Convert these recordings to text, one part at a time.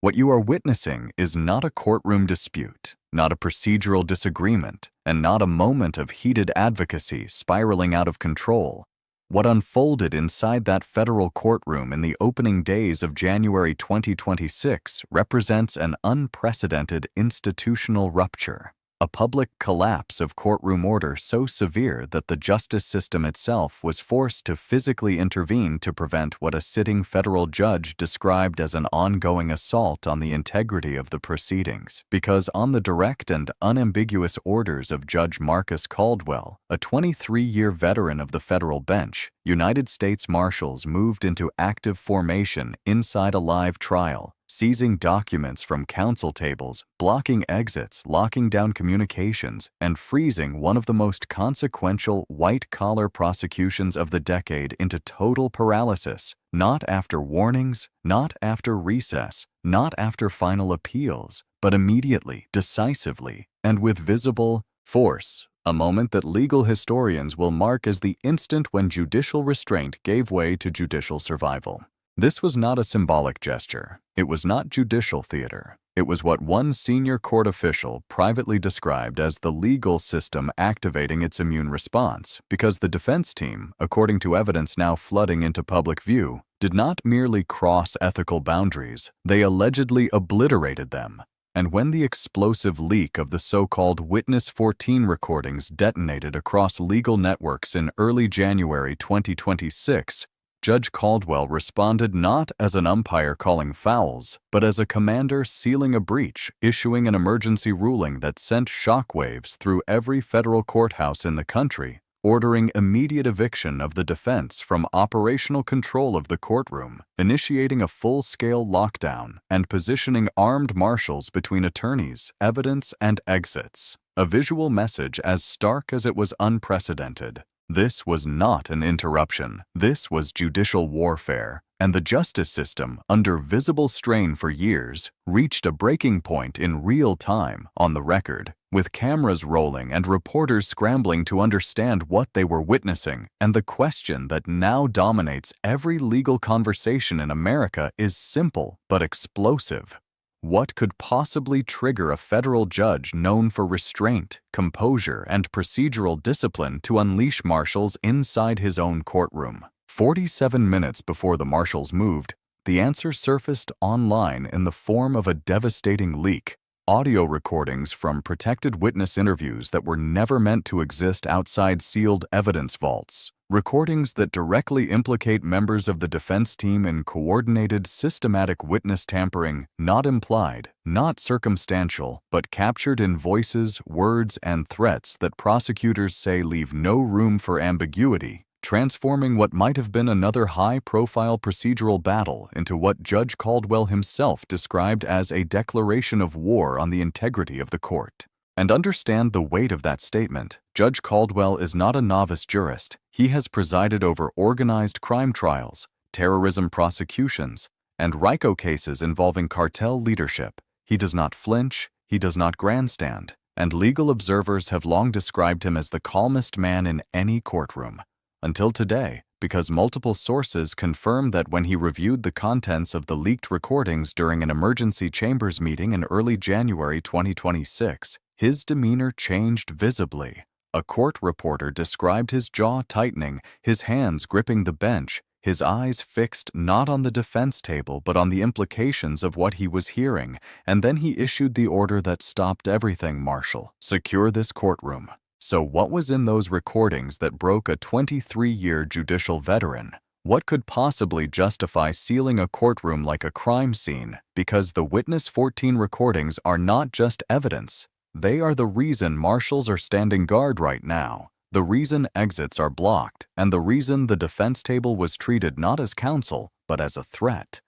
What you are witnessing is not a courtroom dispute, not a procedural disagreement, and not a moment of heated advocacy spiraling out of control. What unfolded inside that federal courtroom in the opening days of January 2026 represents an unprecedented institutional rupture, a public collapse of courtroom order so severe that the justice system itself was forced to physically intervene to prevent what a sitting federal judge described as an ongoing assault on the integrity of the proceedings, because on the direct and unambiguous orders of Judge Marcus Caldwell, a 23-year veteran of the federal bench, United States Marshals moved into active formation inside a live trial, seizing documents from counsel tables, blocking exits, locking down communications, and freezing one of the most consequential white-collar prosecutions of the decade into total paralysis, not after warnings, not after recess, not after final appeals, but immediately, decisively, and with visible force. A moment that legal historians will mark as the instant when judicial restraint gave way to judicial survival. This was not a symbolic gesture. It was not judicial theater. It was what one senior court official privately described as the legal system activating its immune response, because the defense team, according to evidence now flooding into public view, did not merely cross ethical boundaries, they allegedly obliterated them. And when the explosive leak of the so-called Witness 14 recordings detonated across legal networks in early January 2026, Judge Caldwell responded not as an umpire calling fouls, but as a commander sealing a breach, issuing an emergency ruling that sent shockwaves through every federal courthouse in the country, ordering immediate eviction of the defense from operational control of the courtroom, initiating a full-scale lockdown, and positioning armed marshals between attorneys, evidence, and exits. A visual message as stark as it was unprecedented. This was not an interruption. This was judicial warfare, and the justice system, under visible strain for years, reached a breaking point in real time on the record, with cameras rolling and reporters scrambling to understand what they were witnessing. And the question that now dominates every legal conversation in America is simple but explosive. What could possibly trigger a federal judge known for restraint, composure, and procedural discipline to unleash marshals inside his own courtroom? 47 minutes before the marshals moved, the answer surfaced online in the form of a devastating leak. Audio recordings from protected witness interviews that were never meant to exist outside sealed evidence vaults. Recordings that directly implicate members of the defense team in coordinated, systematic witness tampering, not implied, not circumstantial, but captured in voices, words, and threats that prosecutors say leave no room for ambiguity, transforming what might have been another high-profile procedural battle into what Judge Caldwell himself described as a declaration of war on the integrity of the court. And understand the weight of that statement. Judge Caldwell is not a novice jurist. He has presided over organized crime trials, terrorism prosecutions, and RICO cases involving cartel leadership. He does not flinch, he does not grandstand, and legal observers have long described him as the calmest man in any courtroom. Until today, because multiple sources confirm that when he reviewed the contents of the leaked recordings during an emergency chambers meeting in early January 2026, his demeanor changed visibly. A court reporter described his jaw tightening, his hands gripping the bench, his eyes fixed not on the defense table but on the implications of what he was hearing, and then he issued the order that stopped everything, Marshal. Secure this courtroom. So what was in those recordings that broke a 23-year judicial veteran? What could possibly justify sealing a courtroom like a crime scene? Because the Witness 14 recordings are not just evidence. They are the reason marshals are standing guard right now, the reason exits are blocked, and the reason the defense table was treated not as counsel, but as a threat.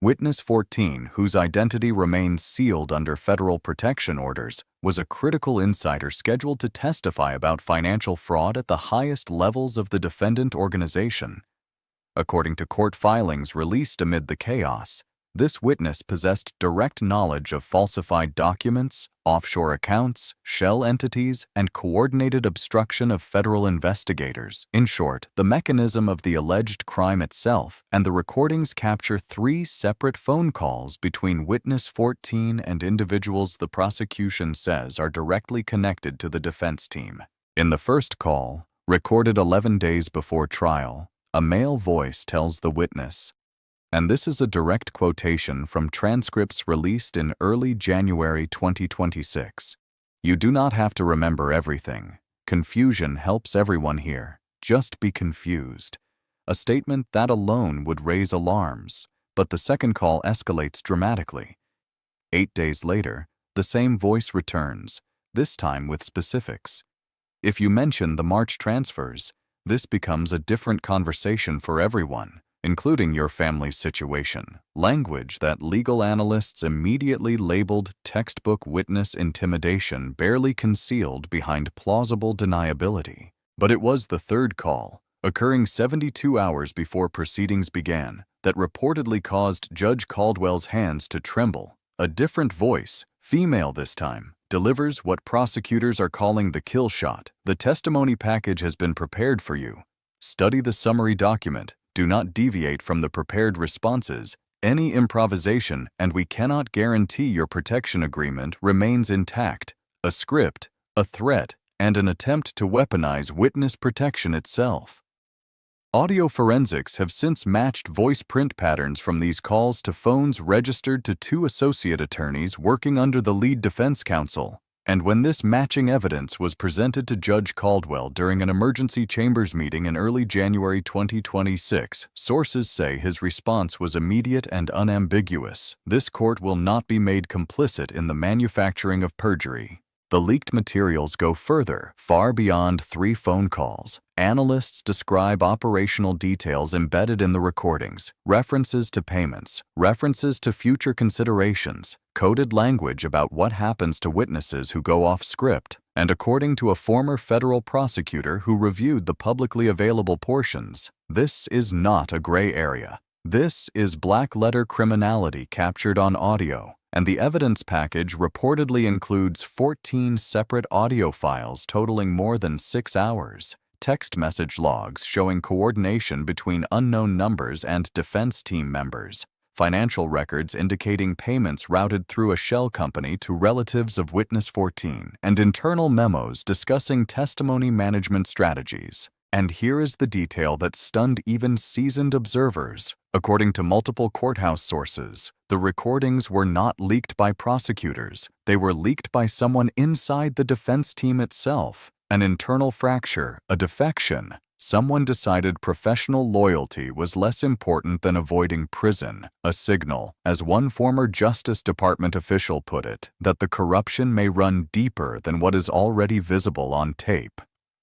Witness 14, whose identity remains sealed under federal protection orders, was a critical insider scheduled to testify about financial fraud at the highest levels of the defendant organization. According to court filings released amid the chaos, This witness possessed direct knowledge of falsified documents, offshore accounts, shell entities, and coordinated obstruction of federal investigators. In short, the mechanism of the alleged crime itself and the recordings capture 3 separate phone calls between witness 14 and individuals the prosecution says are directly connected to the defense team. In the first call, recorded 11 days before trial, a male voice tells the witness, and this is a direct quotation from transcripts released in early January 2026. "You do not have to remember everything. Confusion helps everyone here. Just be confused." A statement that alone would raise alarms, but the second call escalates dramatically. 8 days later, the same voice returns, this time with specifics. "If you mention the March transfers, this becomes a different conversation for everyone, including your family's situation." Language that legal analysts immediately labeled textbook witness intimidation, barely concealed behind plausible deniability. But it was the third call, occurring 72 hours before proceedings began, that reportedly caused Judge Caldwell's hands to tremble. A different voice, female this time, delivers what prosecutors are calling the kill shot. "The testimony package has been prepared for you. Study the summary document. Do not deviate from the prepared responses. Any improvisation, and we cannot guarantee your protection agreement, remains intact." A script, a threat, and an attempt to weaponize witness protection itself. Audio forensics have since matched voice print patterns from these calls to phones registered to 2 associate attorneys working under the lead defense counsel. And when this matching evidence was presented to Judge Caldwell during an emergency chambers meeting in early January 2026, sources say his response was immediate and unambiguous. "This court will not be made complicit in the manufacturing of perjury." The leaked materials go further, far beyond 3 phone calls. Analysts describe operational details embedded in the recordings, references to payments, references to future considerations, coded language about what happens to witnesses who go off script, and according to a former federal prosecutor who reviewed the publicly available portions, this is not a gray area. This is black-letter criminality captured on audio. And the evidence package reportedly includes 14 separate audio files totaling more than 6 hours, text message logs showing coordination between unknown numbers and defense team members, financial records indicating payments routed through a shell company to relatives of witness 14, and internal memos discussing testimony management strategies. And here is the detail that stunned even seasoned observers. According to multiple courthouse sources, the recordings were not leaked by prosecutors. They were leaked by someone inside the defense team itself. An internal fracture, a defection. Someone decided professional loyalty was less important than avoiding prison. A signal, as one former Justice Department official put it, that the corruption may run deeper than what is already visible on tape.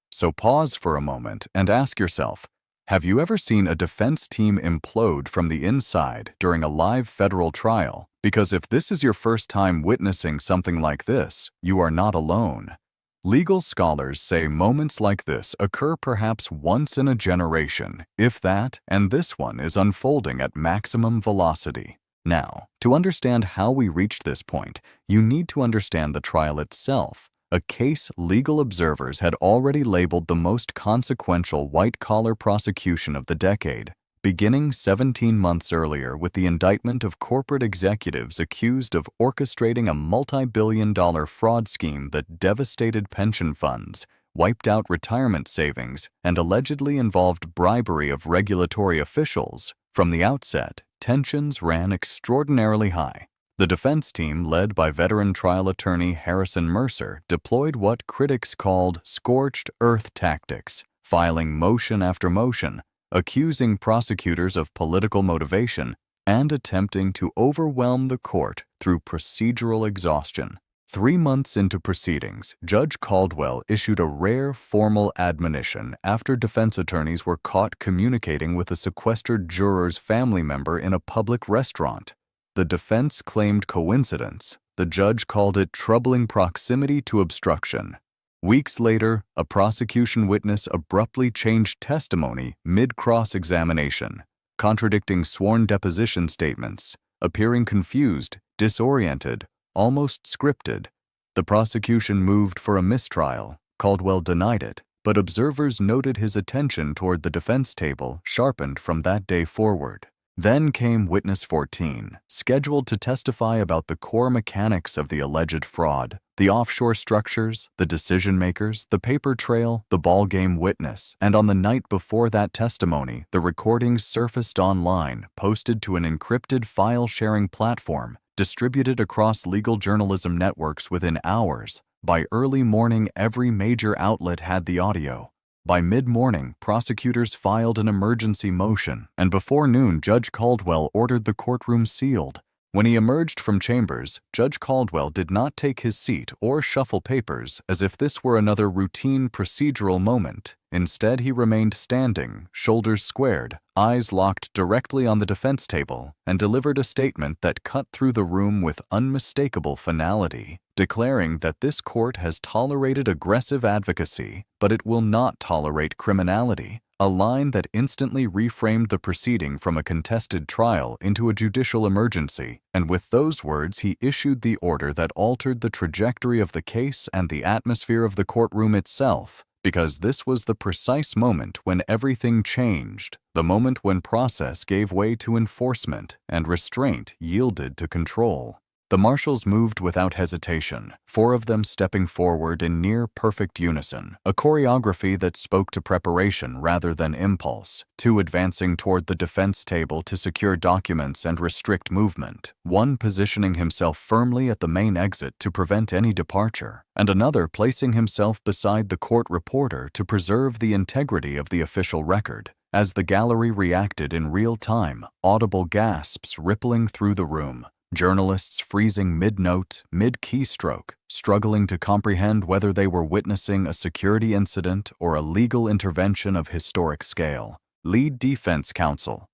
So pause for a moment and ask yourself, have you ever seen a defense team implode from the inside during a live federal trial? Because if this is your first time witnessing something like this, you are not alone. Legal scholars say moments like this occur perhaps once in a generation, if that, and this one is unfolding at maximum velocity. Now, to understand how we reached this point, you need to understand the trial itself. A case legal observers had already labeled the most consequential white-collar prosecution of the decade, beginning 17 months earlier with the indictment of corporate executives accused of orchestrating a multi-billion-dollar fraud scheme that devastated pension funds, wiped out retirement savings, and allegedly involved bribery of regulatory officials. From the outset, tensions ran extraordinarily high. The defense team, led by veteran trial attorney Harrison Mercer, deployed what critics called scorched earth tactics, filing motion after motion, accusing prosecutors of political motivation, and attempting to overwhelm the court through procedural exhaustion. 3 months into proceedings, Judge Caldwell issued a rare formal admonition after defense attorneys were caught communicating with a sequestered juror's family member in a public restaurant. The defense claimed coincidence. The judge called it troubling proximity to obstruction. Weeks later, a prosecution witness abruptly changed testimony mid-cross-examination, contradicting sworn deposition statements. appearing confused, disoriented, almost scripted. The prosecution moved for a mistrial. Caldwell denied it, but observers noted his attention toward the defense table sharpened from that day forward. Then came witness 14, scheduled to testify about the core mechanics of the alleged fraud, the offshore structures, the decision-makers, the paper trail, the ballgame witness, and on the night before that testimony, the recordings surfaced online, posted to an encrypted file-sharing platform, distributed across legal journalism networks within hours. By early morning, every major outlet had the audio. By mid-morning, prosecutors filed an emergency motion, and before noon, Judge Caldwell ordered the courtroom sealed. When he emerged from chambers, Judge Caldwell did not take his seat or shuffle papers as if this were another routine procedural moment. Instead, he remained standing, shoulders squared, eyes locked directly on the defense table, and delivered a statement that cut through the room with unmistakable finality, declaring that this court has tolerated aggressive advocacy, but it will not tolerate criminality, a line that instantly reframed the proceeding from a contested trial into a judicial emergency, and with those words he issued the order that altered the trajectory of the case and the atmosphere of the courtroom itself, because this was the precise moment when everything changed, the moment when process gave way to enforcement and restraint yielded to control. The marshals moved without hesitation, 4 of them stepping forward in near-perfect unison, a choreography that spoke to preparation rather than impulse, 2 advancing toward the defense table to secure documents and restrict movement, 1 positioning himself firmly at the main exit to prevent any departure, and another placing himself beside the court reporter to preserve the integrity of the official record. As the gallery reacted in real time, audible gasps rippling through the room, journalists freezing mid-note, mid-keystroke, struggling to comprehend whether they were witnessing a security incident or a legal intervention of historic scale. Lead defense counsel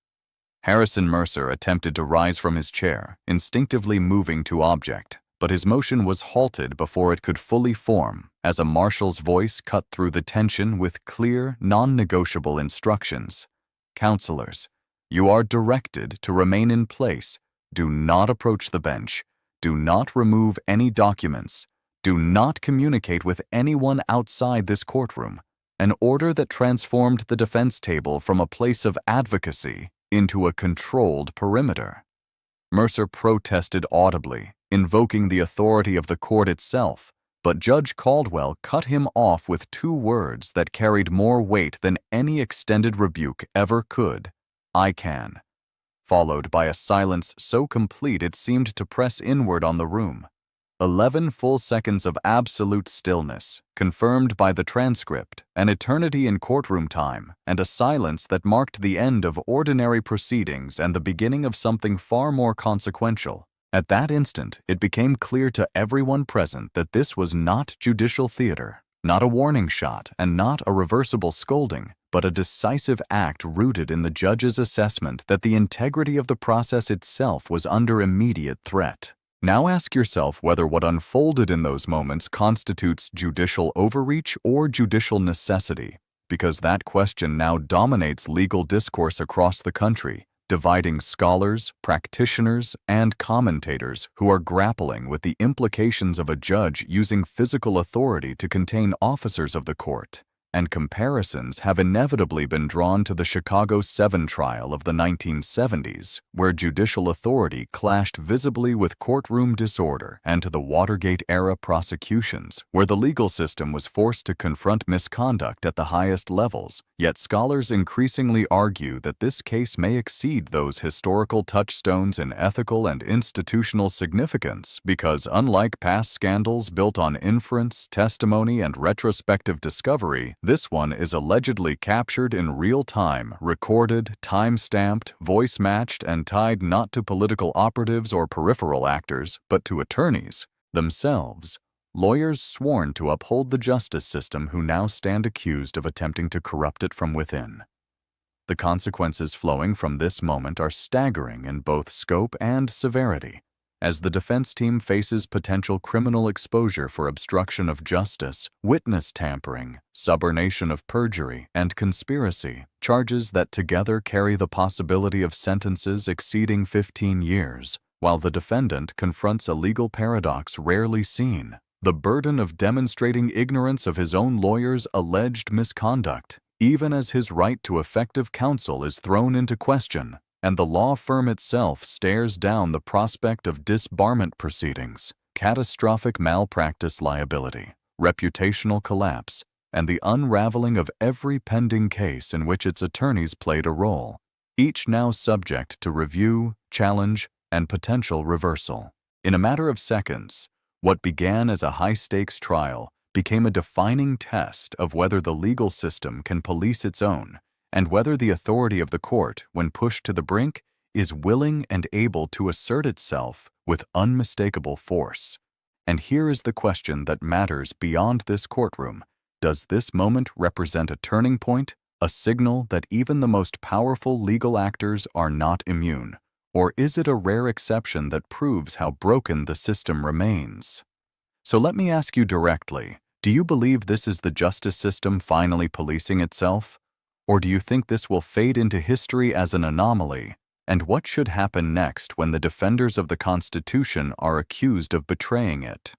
Harrison Mercer attempted to rise from his chair, instinctively moving to object, but his motion was halted before it could fully form, as a marshal's voice cut through the tension with clear, non-negotiable instructions. Counselors, you are directed to remain in place. Do not approach the bench. Do not remove any documents. Do not communicate with anyone outside this courtroom. An order that transformed the defense table from a place of advocacy into a controlled perimeter. Mercer protested audibly, invoking the authority of the court itself, but Judge Caldwell cut him off with 2 words that carried more weight than any extended rebuke ever could. I can. Followed by a silence so complete it seemed to press inward on the room. 11 full seconds of absolute stillness, confirmed by the transcript, an eternity in courtroom time, and a silence that marked the end of ordinary proceedings and the beginning of something far more consequential. At that instant, it became clear to everyone present that this was not judicial theater, not a warning shot, and not a reversible scolding, but a decisive act rooted in the judge's assessment that the integrity of the process itself was under immediate threat. Now ask yourself whether what unfolded in those moments constitutes judicial overreach or judicial necessity, because that question now dominates legal discourse across the country, dividing scholars, practitioners, and commentators who are grappling with the implications of a judge using physical authority to contain officers of the court. And comparisons have inevitably been drawn to the Chicago 7 trial of the 1970s, where judicial authority clashed visibly with courtroom disorder, and to the Watergate-era prosecutions, where the legal system was forced to confront misconduct at the highest levels. Yet scholars increasingly argue that this case may exceed those historical touchstones in ethical and institutional significance because, unlike past scandals built on inference, testimony, and retrospective discovery, this one is allegedly captured in real time, recorded, time-stamped, voice-matched, and tied not to political operatives or peripheral actors, but to attorneys themselves, lawyers sworn to uphold the justice system who now stand accused of attempting to corrupt it from within. The consequences flowing from this moment are staggering in both scope and severity. As the defense team faces potential criminal exposure for obstruction of justice, witness tampering, subornation of perjury, and conspiracy, charges that together carry the possibility of sentences exceeding 15 years, while the defendant confronts a legal paradox rarely seen: the burden of demonstrating ignorance of his own lawyer's alleged misconduct, even as his right to effective counsel is thrown into question, and the law firm itself stares down the prospect of disbarment proceedings, catastrophic malpractice liability, reputational collapse, and the unraveling of every pending case in which its attorneys played a role, each now subject to review, challenge, and potential reversal. In a matter of seconds, what began as a high-stakes trial became a defining test of whether the legal system can police its own, and whether the authority of the court, when pushed to the brink, is willing and able to assert itself with unmistakable force. And here is the question that matters beyond this courtroom. Does this moment represent a turning point, a signal that even the most powerful legal actors are not immune? Or is it a rare exception that proves how broken the system remains? So let me ask you directly, do you believe this is the justice system finally policing itself? Or do you think this will fade into history as an anomaly? And what should happen next when the defenders of the Constitution are accused of betraying it?